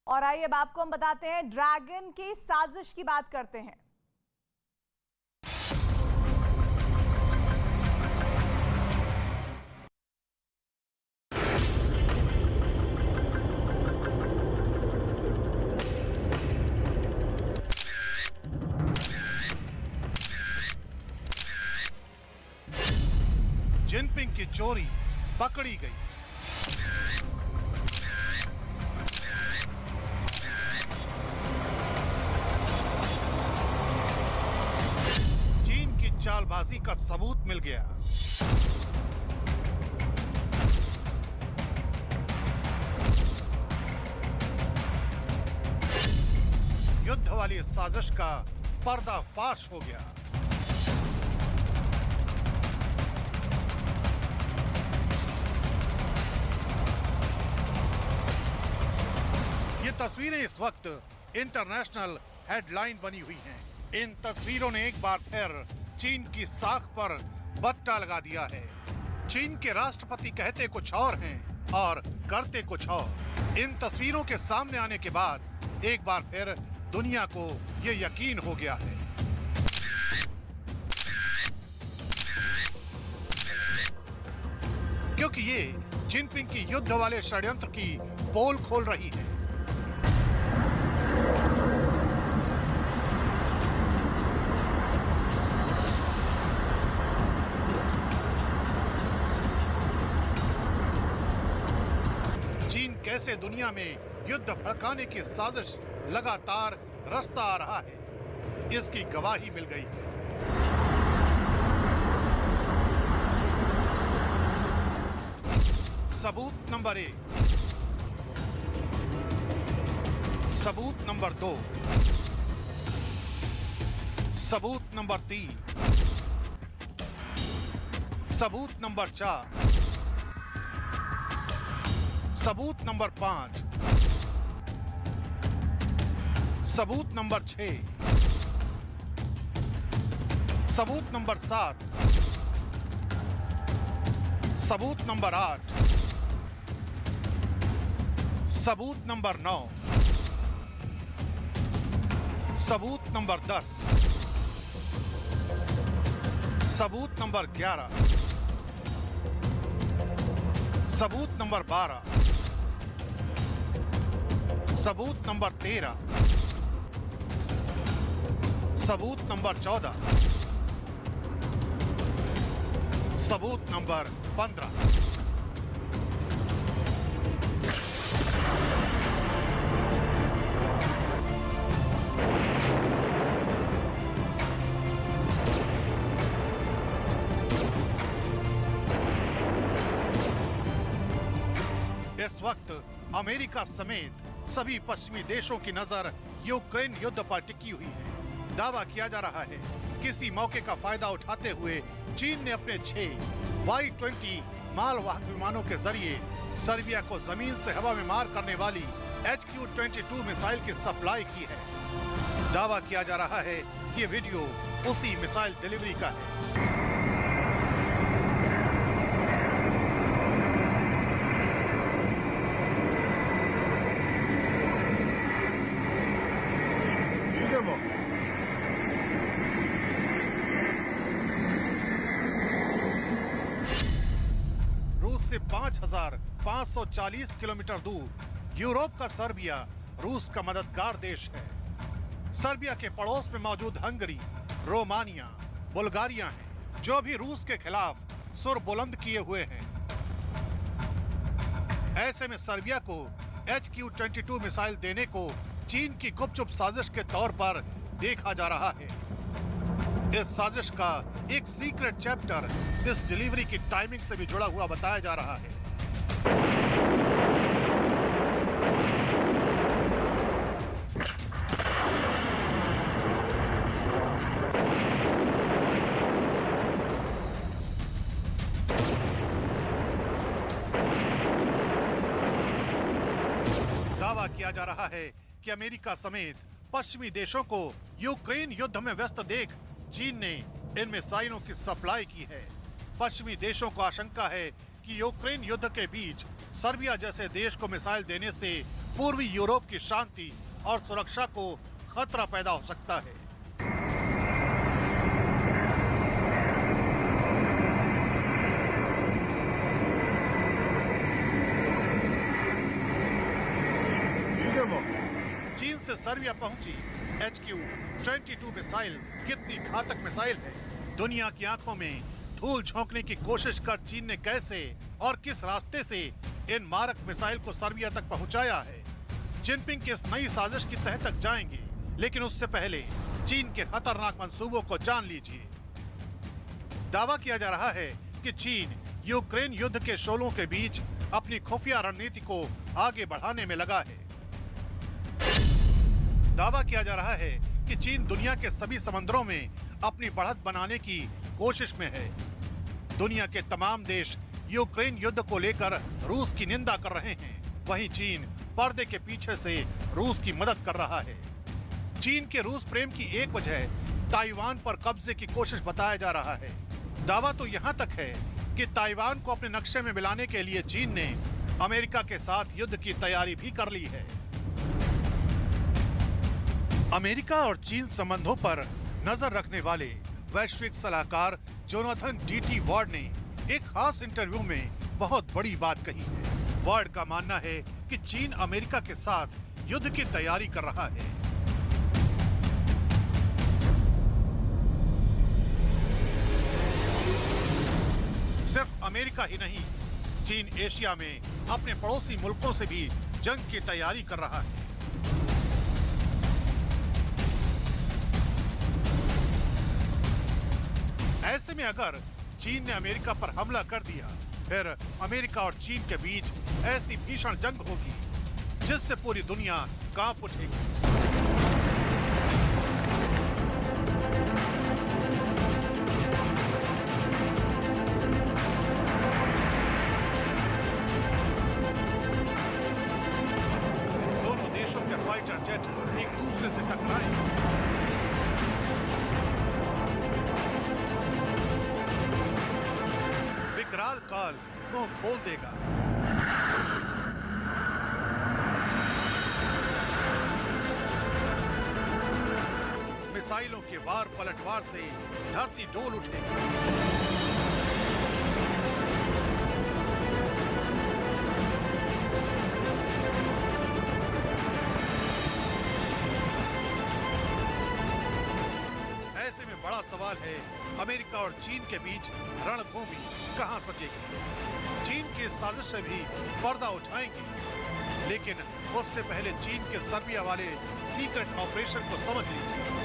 और आइए अब आपको हम बताते हैं, ड्रैगन की साजिश की बात करते हैं। जिनपिंग की चोरी पकड़ी गई। चीन की चालबाजी का सबूत मिल गया। युद्ध वाली साजिश का पर्दाफाश हो गया। ये तस्वीरें इस वक्त इंटरनेशनल हेडलाइन बनी हुई हैं। इन तस्वीरों ने एक बार फिर चीन की साख पर बट्टा लगा दिया है। चीन के राष्ट्रपति कहते कुछ और हैं और करते कुछ और। इन तस्वीरों के सामने आने के बाद एक बार फिर दुनिया को ये यकीन हो गया है। क्योंकि ये जिनपिंग की युद्ध वाले षड्यंत्र की पोल खोल रही है। चीन कैसे दुनिया में युद्ध भड़काने की साजिश लगातार रचता आ रहा है, इसकी गवाही मिल गई है। सबूत नंबर 1, सबूत नंबर 2, सबूत नंबर 3, सबूत नंबर 4, सबूत नंबर 5, सबूत नंबर 6, सबूत नंबर 7, सबूत नंबर 8, सबूत नंबर 9, सबूत नंबर 10, सबूत नंबर 11, सबूत नंबर 12, सबूत नंबर 13, सबूत नंबर 14, सबूत नंबर 15। इस वक्त अमेरिका समेत सभी पश्चिमी देशों की नजर यूक्रेन युद्ध पर टिकी हुई है। दावा किया जा रहा है किसी मौके का फायदा उठाते हुए चीन ने अपने 6 Y-20 मालवाहक विमानों के जरिए सर्बिया को जमीन से हवा में मार करने वाली HQ-22 मिसाइल की सप्लाई की है। दावा किया जा रहा है ये वीडियो उसी मिसाइल डिलीवरी का है। रूस से 5,540 किलोमीटर दूर यूरोप का सर्बिया रूस का मददगार देश है। सर्बिया के पड़ोस में मौजूद हंगरी, रोमानिया, बुल्गारिया हैं, जो भी रूस के खिलाफ सुर बुलंद किए हुए हैं। ऐसे में सर्बिया को HQ-22 मिसाइल देने को चीन की गुपचुप साजिश के तौर पर देखा जा रहा है। इस साजिश का एक सीक्रेट चैप्टर इस डिलीवरी की टाइमिंग से भी जुड़ा हुआ बताया जा रहा है। दावा किया जा रहा है कि अमेरिका समेत पश्चिमी देशों को यूक्रेन युद्ध में व्यस्त देख चीन ने इन मिसाइलों की सप्लाई की है। पश्चिमी देशों को आशंका है कि यूक्रेन युद्ध के बीच सर्बिया जैसे देश को मिसाइल देने से पूर्वी यूरोप की शांति और सुरक्षा को खतरा पैदा हो सकता है। चीन से सर्बिया पहुंची HQ-22 मिसाइल कितनी घातक मिसाइल है? दुनिया की आंखों में धूल झोंकने की कोशिश कर चीन ने कैसे और किस रास्ते से इन मारक मिसाइल को सर्बिया तक पहुंचाया है? जिनपिंग की इस नई साजिश की तह तक जाएंगे, लेकिन उससे पहले चीन के खतरनाक मंसूबों को जान लीजिए। दावा किया जा रहा है कि चीन यूक्रेन युद्ध के शोलों के बीच अपनी खुफिया रणनीति को आगे बढ़ाने में लगा है। दावा किया जा रहा है कि चीन दुनिया के सभी समंदरों में अपनी बढ़त बनाने की कोशिश में है। दुनिया के तमाम देश यूक्रेन युद्ध को लेकर रूस की निंदा कर रहे हैं। वहीं चीन पर्दे के पीछे से रूस की मदद कर रहा है। चीन के रूस प्रेम की एक वजह ताइवान पर कब्जे की कोशिश बताया जा रहा है। दावा तो यहाँ तक है कि ताइवान को अपने नक्शे में मिलाने के लिए चीन ने अमेरिका के साथ युद्ध की तैयारी भी कर ली है। अमेरिका और चीन संबंधों पर नजर रखने वाले वैश्विक सलाहकार जोनाथन डी वार्ड ने एक खास इंटरव्यू में बहुत बड़ी बात कही है। वार्ड का मानना है कि चीन अमेरिका के साथ युद्ध की तैयारी कर रहा है। सिर्फ अमेरिका ही नहीं, चीन एशिया में अपने पड़ोसी मुल्कों से भी जंग की तैयारी कर रहा है। ऐसे में अगर चीन ने अमेरिका पर हमला कर दिया, फिर अमेरिका और चीन के बीच ऐसी भीषण जंग होगी जिससे पूरी दुनिया कांप उठेगी। दोनों देशों के फाइटर जेट एक दूसरे से टकराएंगे। विकराल काल मुंह खोल देगा। मिसाइलों के वार पलटवार से धरती डोल उठेगी। ऐसे में बड़ा सवाल है, अमेरिका और चीन के बीच रणभूमि कहां सजेगी? चीन की साजिश से भी पर्दा उठाएंगे, लेकिन उससे पहले चीन के सर्बिया वाले सीक्रेट ऑपरेशन को समझ लीजिए।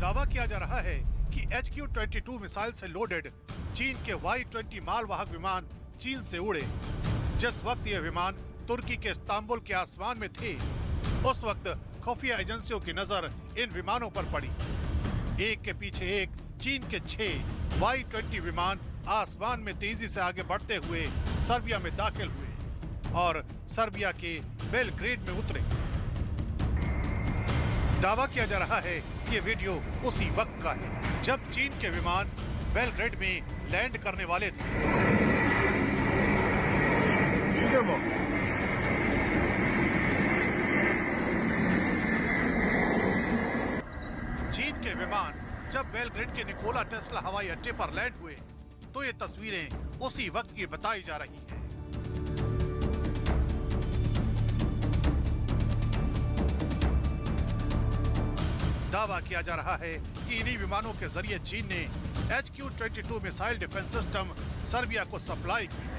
दावा किया जा रहा है कि HQ-22 मिसाइल से लोडेड चीन के Y-20 मालवाहक विमान चीन से उड़े। जिस वक्त ये विमान तुर्की के इस्तांबुल के आसमान में थे, उस वक्त खुफिया एजेंसियों की नजर इन विमानों पर पड़ी। एक के पीछे एक चीन के 6 Y-20 विमान आसमान में तेजी से आगे बढ़ते हुए सर्बिया में दाखिल हुए और सर्बिया के बेलग्रेड में उतरे। दावा किया जा रहा है कि ये वीडियो उसी वक्त का है जब चीन के विमान बेलग्रेड में लैंड करने वाले थे। चीन के विमान जब बेलग्रेड के निकोला टेस्ला हवाई अड्डे पर लैंड हुए तो ये तस्वीरें उसी वक्त की बताई जा रही हैं। दावा किया जा रहा है कि इन्हीं विमानों के जरिए चीन ने HQ-22 missile defence system Serbia को सप्लाई की है।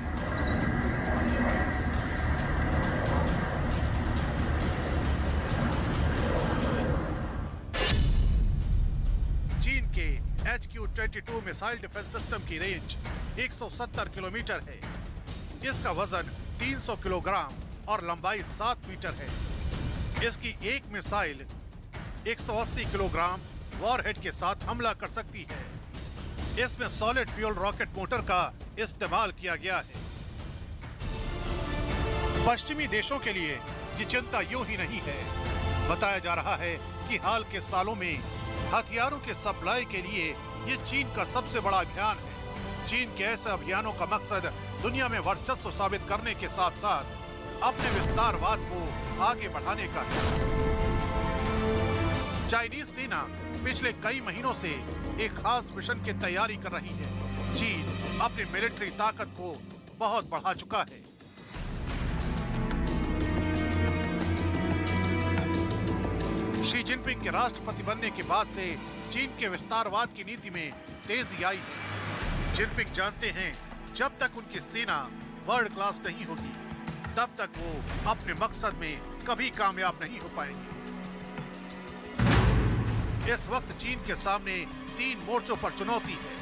चीन के HQ-22 मिसाइल डिफेंस सिस्टम की रेंज 170 किलोमीटर है। इसका वजन 300 किलोग्राम और लंबाई 7 मीटर है। इसकी एक मिसाइल 180 किलोग्राम वॉरहेड के साथ हमला कर सकती है। इसमें सॉलिड फ्यूल रॉकेट मोटर का इस्तेमाल किया गया है। पश्चिमी देशों के लिए ये चिंता यूं ही नहीं है। बताया जा रहा है कि हाल के सालों में हथियारों के सप्लाई के लिए ये चीन का सबसे बड़ा अभियान है। चीन के ऐसे अभियानों का मकसद दुनिया में वर्चस्व साबित करने के साथ साथ अपने विस्तारवाद को आगे बढ़ाने का है। चाइनीज सेना पिछले कई महीनों से एक खास मिशन की तैयारी कर रही है। चीन अपनी मिलिट्री ताकत को बहुत बढ़ा चुका है। शी जिनपिंग के राष्ट्रपति बनने के बाद से चीन के विस्तारवाद की नीति में तेजी आई है। जिनपिंग जानते हैं जब तक उनकी सेना वर्ल्ड क्लास नहीं होगी तब तक वो अपने मकसद में कभी कामयाब नहीं हो पाएंगे। इस वक्त चीन के सामने 3 मोर्चों पर चुनौती है।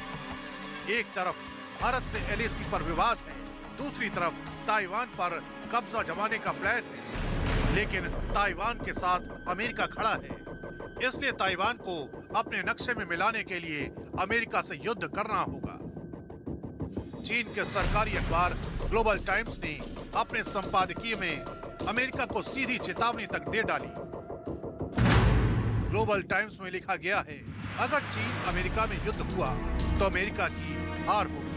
एक तरफ भारत से LAC पर विवाद है, दूसरी तरफ ताइवान पर कब्जा जमाने का प्लान है। लेकिन ताइवान के साथ अमेरिका खड़ा है, इसलिए ताइवान को अपने नक्शे में मिलाने के लिए अमेरिका से युद्ध करना होगा। चीन के सरकारी अखबार ग्लोबल टाइम्स ने अपने संपादकीय में अमेरिका को सीधी चेतावनी तक दे डाली। ग्लोबल टाइम्स में लिखा गया है, अगर चीन अमेरिका में युद्ध हुआ तो अमेरिका की हार होगी।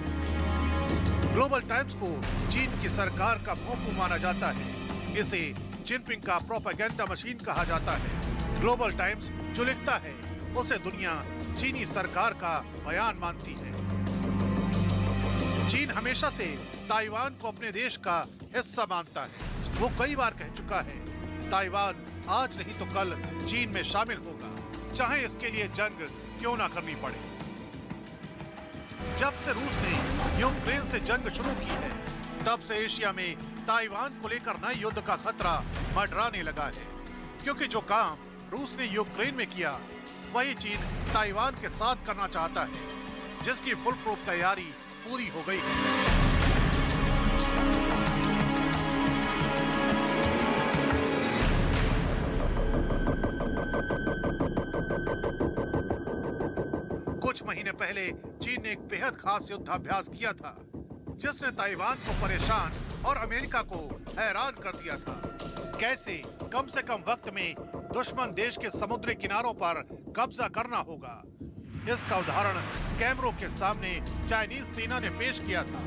ग्लोबल टाइम्स को चीन की सरकार का भोंपू माना जाता है। इसे जिनपिंग का प्रोपेगेंडा मशीन कहा जाता है। ग्लोबल टाइम्स जो लिखता है उसे दुनिया चीनी सरकार का बयान मानती है। चीन हमेशा से ताइवान को अपने देश का हिस्सा मानता है। वो कई बार कह चुका है, ताइवान आज नहीं तो कल चीन में शामिल होगा, चाहे इसके लिए जंग क्यों ना करनी पड़े। जब से रूस ने यूक्रेन से जंग शुरू की है, तब से एशिया में ताइवान को लेकर नए युद्ध का खतरा मंडराने लगा है। क्योंकि जो काम रूस ने यूक्रेन में किया, वही चीन ताइवान के साथ करना चाहता है, जिसकी फुल प्रूफ तैयारी पूरी हो गई है। कुछ महीने पहले चीन ने एक बेहद खास युद्धाभ्यास किया था, जिसने ताइवान को परेशान और अमेरिका को हैरान कर दिया था। कैसे कम से कम वक्त में दुश्मन देश के समुद्री किनारों पर कब्जा करना होगा, इसका उदाहरण कैमरों के सामने चाइनीज सेना ने पेश किया था।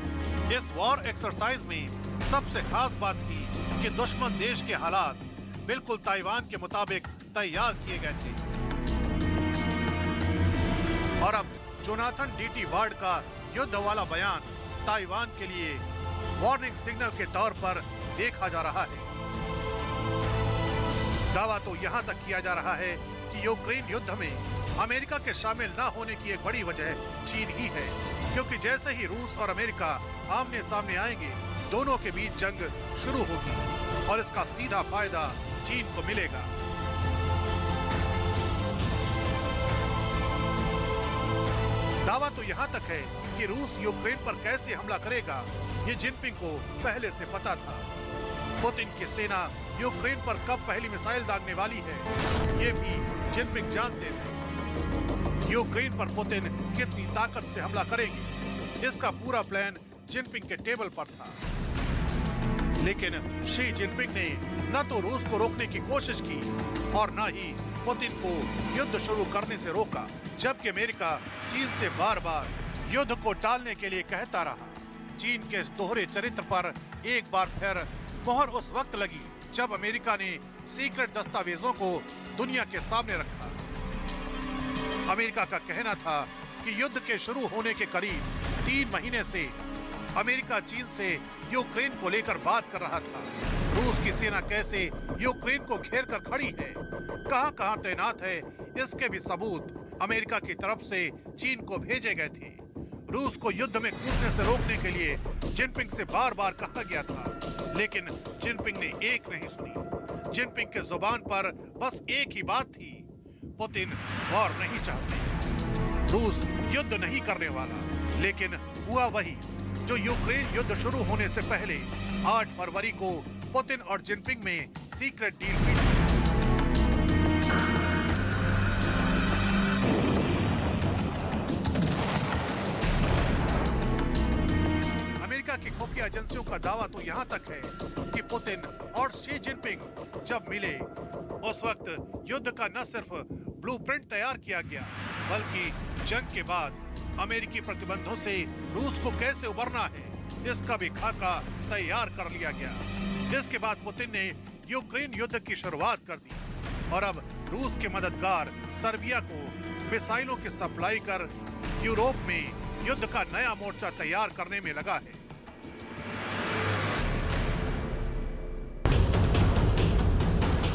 इस वॉर एक्सरसाइज में सबसे खास बात थी कि दुश्मन देश के हालात बिल्कुल ताइवान के मुताबिक तैयार किए गए थे। और अब जोनाथन डीटी वार्ड का युद्ध वाला बयान ताइवान के लिए वार्निंग सिग्नल के तौर पर देखा जा रहा है। दावा तो यहाँ तक किया जा रहा है कि यूक्रेन युद्ध में अमेरिका के शामिल न होने की एक बड़ी वजह चीन ही है, क्योंकि जैसे ही रूस और अमेरिका आमने सामने आएंगे, दोनों के बीच जंग शुरू होगी और इसका सीधा फायदा चीन को मिलेगा। दावा तो यहाँ तक है कि रूस यूक्रेन पर कैसे हमला करेगा, ये जिनपिंग को पहले से पता था। पुतिन की सेना यूक्रेन पर कब पहली मिसाइल दागने वाली है, ये भी जिनपिंग जानते थे। यूक्रेन पर पुतिन कितनी ताकत से हमला करेंगे, इसका पूरा प्लान जिनपिंग के टेबल पर था। लेकिन शी जिनपिंग ने न तो रूस को रोकने की कोशिश की और न ही पुतिन को युद्ध शुरू करने से रोका, जबकि अमेरिका चीन से बार बार युद्ध को टालने के लिए कहता रहा। चीन के इस दोहरे चरित्र पर एक बार फिर मोहर उस वक्त लगी जब अमेरिका ने सीक्रेट दस्तावेजों को दुनिया के सामने रखा। अमेरिका का कहना था कि युद्ध के शुरू होने के करीब 3 महीने से अमेरिका चीन से यूक्रेन को लेकर बात कर रहा था। रूस की सेना कैसे यूक्रेन को घेर कर खड़ी है, कहां-कहां तैनात है, इसके भी सबूत अमेरिका की तरफ से चीन को भेजे गए थे। रूस को युद्ध में कूदने से रोकने के लिए जिनपिंग से बार बार कहा गया था, लेकिन जिनपिंग ने एक नहीं सुनी। जिनपिंग के जुबान पर बस एक ही बात थी, पुतिन वॉर नहीं चाहते, रूस युद्ध नहीं करने वाला। लेकिन हुआ वही जो यूक्रेन युद्ध शुरू होने से पहले 8 फरवरी को पुतिन और जिनपिंग में सीक्रेट डील हुई थी। अमेरिका की खुफिया एजेंसियों का दावा तो यहाँ तक है कि पुतिन और शी जिनपिंग जब मिले, उस वक्त युद्ध का न सिर्फ ब्लूप्रिंट तैयार किया गया, बल्कि जंग के बाद अमेरिकी प्रतिबंधों से रूस को कैसे उबरना है, इसका भी खाका तैयार कर लिया गया। जिसके बाद पुतिन ने यूक्रेन युद्ध की शुरुआत कर दी और अब रूस के मददगार सर्बिया को मिसाइलों की सप्लाई कर यूरोप में युद्ध का नया मोर्चा तैयार करने में लगा है।